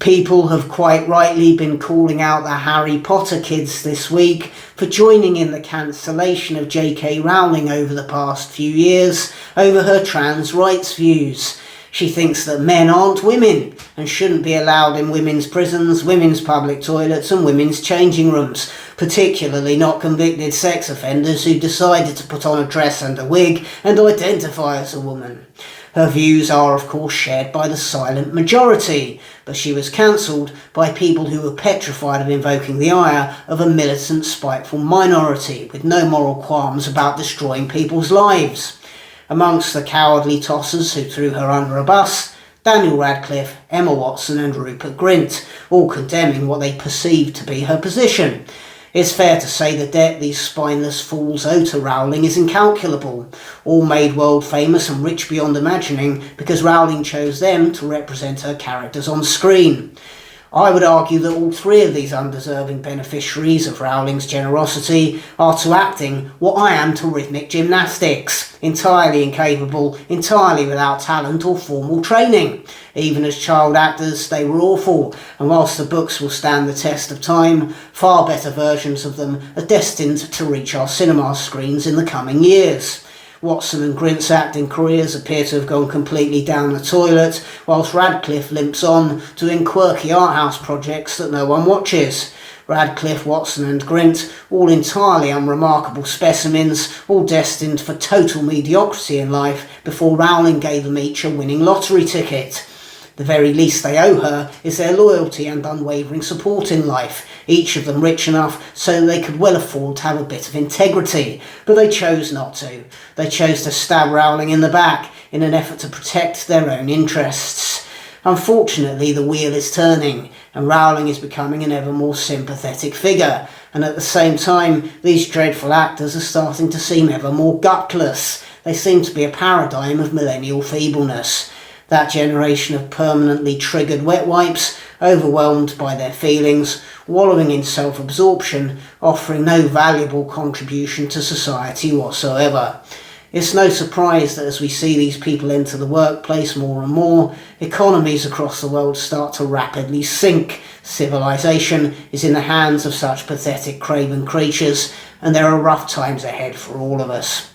People have quite rightly been calling out the Harry Potter kids this week for joining in the cancellation of J.K. Rowling over the past few years over her trans rights views. She thinks that men aren't women and shouldn't be allowed in women's prisons, women's public toilets and women's changing rooms, particularly not convicted sex offenders who decided to put on a dress and a wig and identify as a woman. Her views are, of course, shared by the silent majority, but she was cancelled by people who were petrified of invoking the ire of a militant, spiteful minority with no moral qualms about destroying people's lives. Amongst the cowardly tossers who threw her under a bus, Daniel Radcliffe, Emma Watson and Rupert Grint, all condemning what they perceived to be her position. It's fair to say the debt these spineless fools owe to Rowling is incalculable, all made world famous and rich beyond imagining because Rowling chose them to represent her characters on screen. I would argue that all three of these undeserving beneficiaries of Rowling's generosity are to acting what I am to rhythmic gymnastics, entirely incapable, entirely without talent or formal training. Even as child actors, they were awful, and whilst the books will stand the test of time, far better versions of them are destined to reach our cinema screens in the coming years. Watson and Grint's acting careers appear to have gone completely down the toilet, whilst Radcliffe limps on doing quirky art house projects that no one watches. Radcliffe, Watson and Grint, all entirely unremarkable specimens, all destined for total mediocrity in life before Rowling gave them each a winning lottery ticket. The very least they owe her is their loyalty and unwavering support in life, each of them rich enough so they could well afford to have a bit of integrity. But they chose not to. They chose to stab Rowling in the back in an effort to protect their own interests. Unfortunately, the wheel is turning, and Rowling is becoming an ever more sympathetic figure, and at the same time, these dreadful actors are starting to seem ever more gutless. They seem to be a paradigm of millennial feebleness. That generation of permanently triggered wet wipes, overwhelmed by their feelings, wallowing in self-absorption, offering no valuable contribution to society whatsoever. It's no surprise that as we see these people enter the workplace more and more, economies across the world start to rapidly sink. Civilization is in the hands of such pathetic, craven creatures, and there are rough times ahead for all of us.